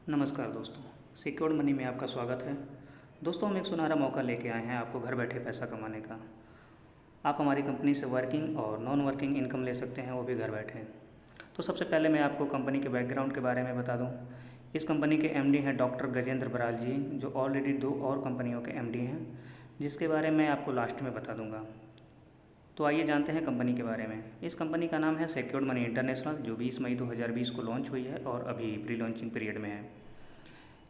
नमस्कार दोस्तों, secured money में आपका स्वागत है। दोस्तों, हम एक सुनहरा मौका लेके आए हैं आपको घर बैठे पैसा कमाने का। आप हमारी कंपनी से वर्किंग और नॉन वर्किंग इनकम ले सकते हैं, वो भी घर बैठे। तो सबसे पहले मैं आपको कंपनी के बैकग्राउंड के बारे में बता दूं। इस कंपनी के एमडी हैं डॉक्टर गजेंद्र बराल जी, जो ऑलरेडी 2 और कंपनियों के एमडी हैं, जिसके बारे में आपको लास्ट में बता दूँगा। तो आइए जानते हैं कंपनी के बारे में। इस कंपनी का नाम है सिक्योर्ड मनी इंटरनेशनल, जो 20 मई 2020 को लॉन्च हुई है और अभी प्री लॉन्चिंग पीरियड में है।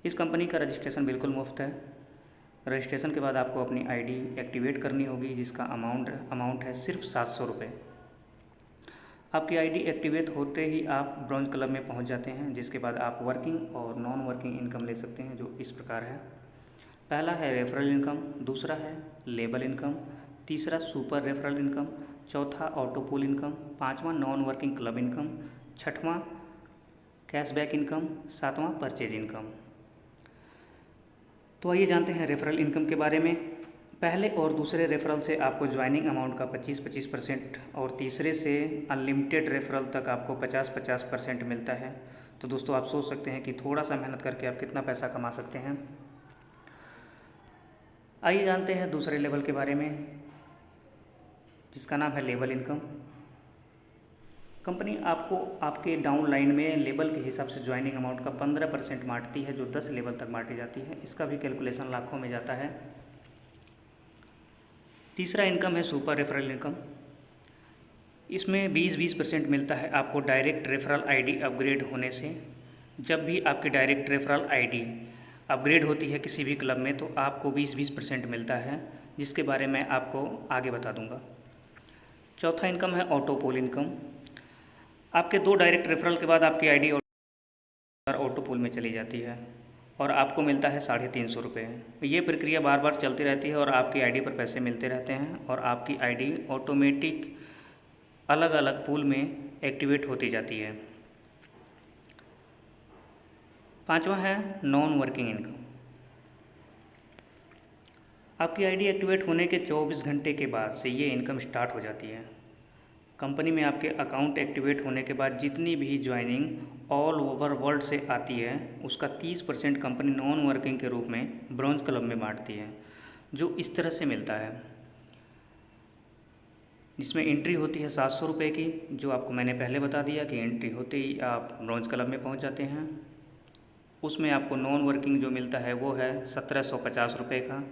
इस कंपनी का रजिस्ट्रेशन बिल्कुल मुफ्त है। रजिस्ट्रेशन के बाद आपको अपनी आईडी एक्टिवेट करनी होगी, जिसका अमाउंट है सिर्फ 700 रुपये। आपकी आईडी एक्टिवेट होते ही आप ब्रॉन्ज क्लब में पहुंच जाते हैं, जिसके बाद आप वर्किंग और नॉन वर्किंग इनकम ले सकते हैं, जो इस प्रकार है। पहला है रेफरल इनकम, दूसरा है लेबल इनकम, तीसरा सुपर रेफरल इनकम, चौथा ऑटोपूल इनकम, पाँचवा नॉन वर्किंग क्लब इनकम, छठवां कैशबैक इनकम, सातवां परचेज इनकम। तो आइए जानते हैं रेफरल इनकम के बारे में। पहले और दूसरे रेफरल से आपको ज्वाइनिंग अमाउंट का 25% और तीसरे से अनलिमिटेड रेफरल तक आपको 50% मिलता है। तो दोस्तों, आप सोच सकते हैं कि थोड़ा सा मेहनत करके आप कितना पैसा कमा सकते हैं। आइए जानते हैं दूसरे लेवल के बारे में, जिसका नाम है लेबल इनकम। कंपनी आपको आपके डाउन लाइन में लेवल के हिसाब से ज्वाइनिंग अमाउंट का 15% बांटती है, जो 10 लेवल तक बांटी जाती है। इसका भी कैलकुलेशन लाखों में जाता है। तीसरा इनकम है सुपर रेफरल इनकम। इसमें 20% मिलता है आपको डायरेक्ट रेफरल आईडी अपग्रेड होने से। जब भी आपकी डायरेक्ट रेफरल आईडी अपग्रेड होती है किसी भी क्लब में, तो आपको 20% मिलता है, जिसके बारे में आपको आगे बता दूंगा। चौथा इनकम है ऑटोपूल इनकम। आपके 2 डायरेक्ट रेफरल के बाद आपकी आईडी ऑटोपूल में चली जाती है और आपको मिलता है 350 रुपये। ये प्रक्रिया बार बार चलती रहती है और आपकी आईडी पर पैसे मिलते रहते हैं और आपकी आईडी ऑटोमेटिक अलग अलग पूल में एक्टिवेट होती जाती है। पांचवा है नॉन वर्किंग इनकम। आपकी आईडी एक्टिवेट होने के 24 घंटे के बाद से ये इनकम स्टार्ट हो जाती है। कंपनी में आपके अकाउंट एक्टिवेट होने के बाद जितनी भी ज्वाइनिंग ऑल ओवर वर्ल्ड से आती है, उसका 30% कंपनी नॉन वर्किंग के रूप में ब्रॉन्ज क्लब में बांटती है, जो इस तरह से मिलता है। जिसमें एंट्री होती है 700 रुपये की, जो आपको मैंने पहले बता दिया कि एंट्री होते ही आप ब्रॉन्ज क्लब में पहुंच जाते हैं। उसमें आपको नॉन वर्किंग जो मिलता है वो है 1750 रुपये का,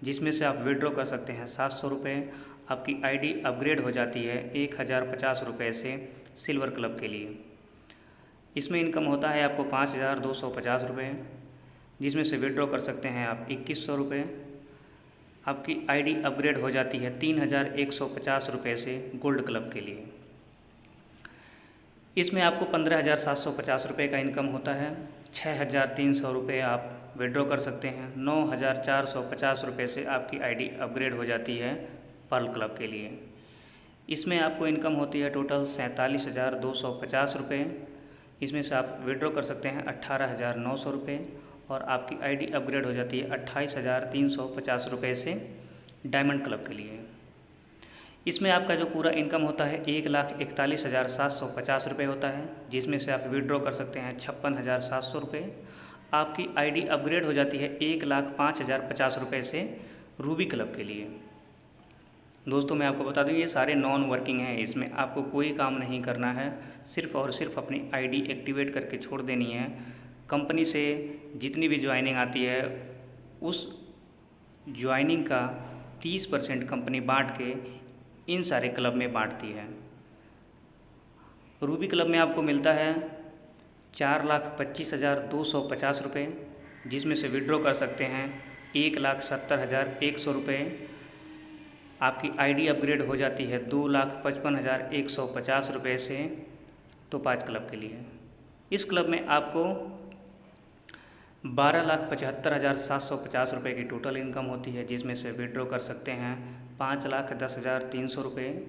जिसमें से आप विड्रॉ कर सकते हैं 700 रुपये। आपकी आईडी अपग्रेड हो जाती है 1050 रुपये से सिल्वर क्लब के लिए। इसमें इनकम होता है आपको 5250 रुपये, जिसमें से विड्रॉ कर सकते हैं आप 2100 रुपये। आपकी आईडी अपग्रेड हो जाती है 3150 रुपये से गोल्ड क्लब के लिए। इसमें आपको 15,750 रुपये का इनकम होता है। 6,300 रुपये आप विड्रॉ कर सकते हैं। 9,450 रुपये से आपकी आईडी अपग्रेड हो जाती है पर्ल क्लब के लिए। इसमें आपको इनकम होती है टोटल 47,250 रुपये। इसमें से आप विड्रॉ कर सकते हैं 18,900 रुपये और आपकी आईडी अपग्रेड हो जाती है 28,350 रुपये से डायमंड क्लब के लिए। इसमें आपका जो पूरा इनकम होता है 1,41,750 रुपये होता है, जिसमें से आप विड्रॉ कर सकते हैं 56,700 रुपये। आपकी आईडी अपग्रेड हो जाती है 1,05,050 रुपये से रूबी क्लब के लिए। दोस्तों, मैं आपको बता दूं ये सारे नॉन वर्किंग हैं, इसमें आपको कोई काम नहीं करना है, सिर्फ़ और सिर्फ अपनी आईडी एक्टिवेट करके छोड़ देनी है। कंपनी से जितनी भी ज्वाइनिंग आती है, उस ज्वाइनिंग का 30% कंपनी बांट के इन सारे क्लब में बांटती है। रूबी क्लब में आपको मिलता है 4,25,250 रुपये, जिसमें से विड्रॉ कर सकते हैं 1,70,100 रुपये। आपकी आईडी अपग्रेड हो जाती है 2,55,150 रुपये से तोपाज क्लब के लिए। इस क्लब में आपको 12,75,750 रुपये की टोटल इनकम होती है, जिसमें से विड्रॉ कर सकते हैं 5,10,300 रुपये।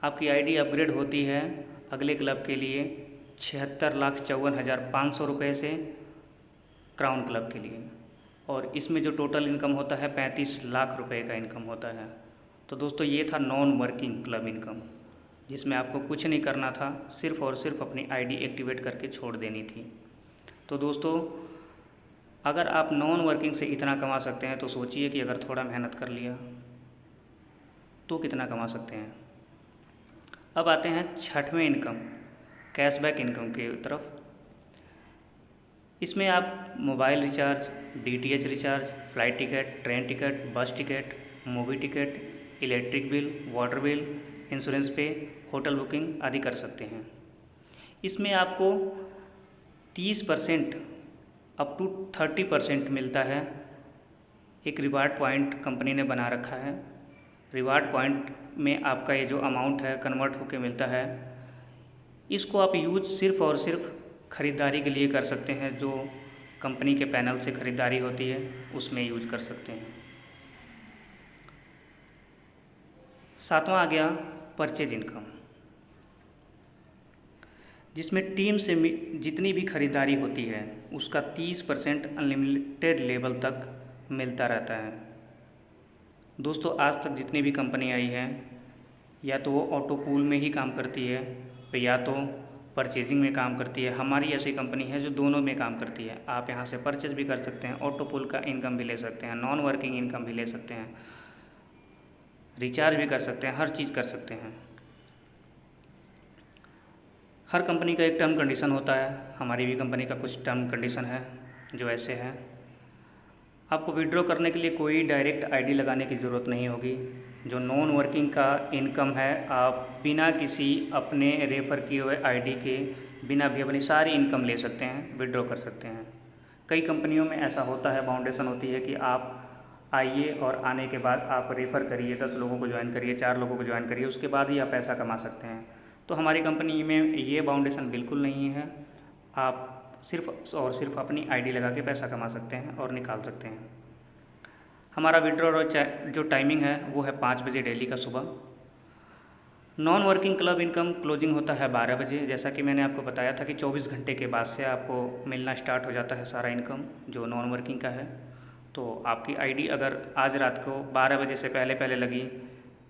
आपकी आईडी अपग्रेड होती है अगले क्लब के लिए 76,54,500 रुपये से क्राउन क्लब के लिए, और इसमें जो टोटल इनकम होता है 35 लाख रुपए का इनकम होता है। तो दोस्तों, ये था नॉन वर्किंग क्लब इनकम, जिसमें आपको कुछ नहीं करना था, सिर्फ़ और सिर्फ अपनी आईडी एक्टिवेट करके छोड़ देनी थी। तो दोस्तों, अगर आप नॉन वर्किंग से इतना कमा सकते हैं तो सोचिए कि अगर थोड़ा मेहनत कर लिया तो कितना कमा सकते हैं। अब आते हैं छठवें इनकम, कैशबैक इनकम की तरफ। इसमें आप mobile recharge, DTH recharge, flight ticket, train ticket, बस ticket, movie ticket, electric bill, water bill, insurance पे, होटल बुकिंग आदि कर सकते हैं। इसमें आपको 30% अप टू 30% मिलता है। एक रिवार्ड पॉइंट कंपनी ने बना रखा है। रिवार्ड पॉइंट में आपका ये जो अमाउंट है कन्वर्ट होकर मिलता है। इसको आप यूज सिर्फ़ और सिर्फ ख़रीदारी के लिए कर सकते हैं। जो कंपनी के पैनल से ख़रीदारी होती है उसमें यूज कर सकते हैं। सातवां आ गया परचेज इनकम, जिसमें टीम से जितनी भी ख़रीदारी होती है उसका 30% अनलिमिटेड लेवल तक मिलता रहता है। दोस्तों, आज तक जितनी भी कंपनी आई है या तो वो ऑटो पूल में ही काम करती है या तो परचेजिंग में काम करती है। हमारी ऐसी कंपनी है जो दोनों में काम करती है। आप यहाँ से परचेज भी कर सकते हैं, ऑटो पूल का इनकम भी ले सकते हैं, नॉन वर्किंग इनकम भी ले सकते हैं, रिचार्ज भी कर सकते हैं, हर चीज़ कर सकते हैं। हर कंपनी का एक टर्म कंडीशन होता है। हमारी भी कंपनी का कुछ टर्म कंडीशन है जो ऐसे है। आपको विड्रॉ करने के लिए कोई डायरेक्ट आईडी लगाने की ज़रूरत नहीं होगी। जो नॉन वर्किंग का इनकम है आप बिना किसी अपने रेफ़र किए हुए आईडी के बिना भी अपनी सारी इनकम ले सकते हैं, विड्रॉ कर सकते हैं। कई कंपनियों में ऐसा होता है, बाउंडेशन होती है कि आप आइए और आने के बाद आप रेफ़र करिए, 10 लोगों को ज्वाइन करिए, 4 लोगों को ज्वाइन करिए, उसके बाद ही आप पैसा कमा सकते हैं। तो हमारी कंपनी में ये बाउंडेशन बिल्कुल नहीं है। आप सिर्फ़ और सिर्फ अपनी आईडी लगा के पैसा कमा सकते हैं और निकाल सकते हैं। हमारा विड्रॉ जो टाइमिंग है वो है 5 बजे डेली का सुबह। Non working club income closing होता है 12 बजे। जैसा कि मैंने आपको बताया था कि 24 घंटे के बाद से आपको मिलना स्टार्ट हो जाता है सारा इनकम जो नॉन वर्किंग का है। तो आपकी आईडी अगर आज रात को 12 बजे से पहले पहले लगी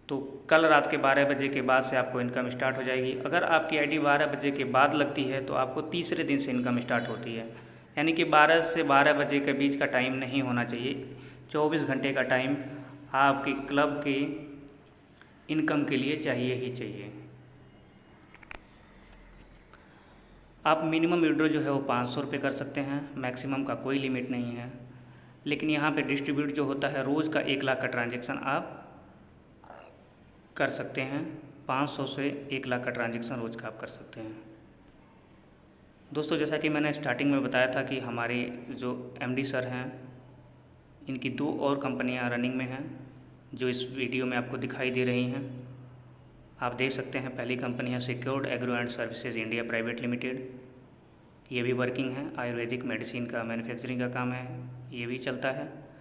तो कल रात के 12 बजे के बाद से आपको इनकम स्टार्ट हो जाएगी। अगर आपकी आईडी 12 बजे के बाद लगती है तो आपको तीसरे दिन से इनकम स्टार्ट होती है। यानी कि 12 से 12 बजे के बीच का टाइम नहीं होना चाहिए। 24 घंटे का टाइम आपकी क्लब की इनकम के लिए चाहिए ही चाहिए। आप मिनिमम विड्रॉ जो है वो 500 रुपये कर सकते हैं, मैक्सिमम का कोई लिमिट नहीं है। लेकिन यहाँ पे डिस्ट्रीब्यूट जो होता है रोज़ का 1 लाख का ट्रांजैक्शन आप कर सकते हैं। 500 से 1 लाख का ट्रांजैक्शन रोज़ का आप कर सकते हैं। दोस्तों, जैसा कि मैंने स्टार्टिंग में बताया था कि हमारे जो एमडी सर हैं इनकी 2 और कंपनियां रनिंग में हैं जो इस वीडियो में आपको दिखाई दे रही हैं। आप देख सकते हैं, पहली कंपनी है secured agro and services India private limited. ये भी वर्किंग है, आयुर्वेदिक मेडिसिन का मैन्युफैक्चरिंग का काम है, ये भी चलता है।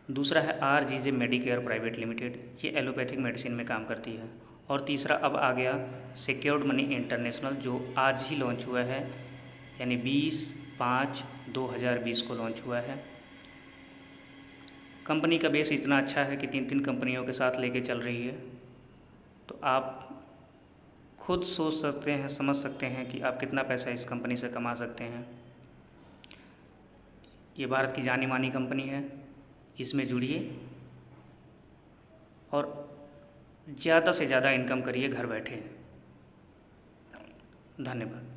दूसरा है आरजीजे मेडिकेयर प्राइवेट लिमिटेड, ये एलोपैथिक मेडिसिन में काम करती है। और तीसरा अब आ गया सिक्योर्ड मनी इंटरनेशनल जो आज ही लॉन्च हुआ है, यानी 20/5/2020 को लॉन्च हुआ है। कंपनी का बेस इतना अच्छा है कि 3 कंपनियों के साथ लेके चल रही है। तो आप खुद सोच सकते हैं, समझ सकते हैं कि आप कितना पैसा इस कंपनी से कमा सकते हैं। ये भारत की जानी मानी कंपनी है, इसमें जुड़िए और ज़्यादा से ज़्यादा इनकम करिए घर बैठे। धन्यवाद।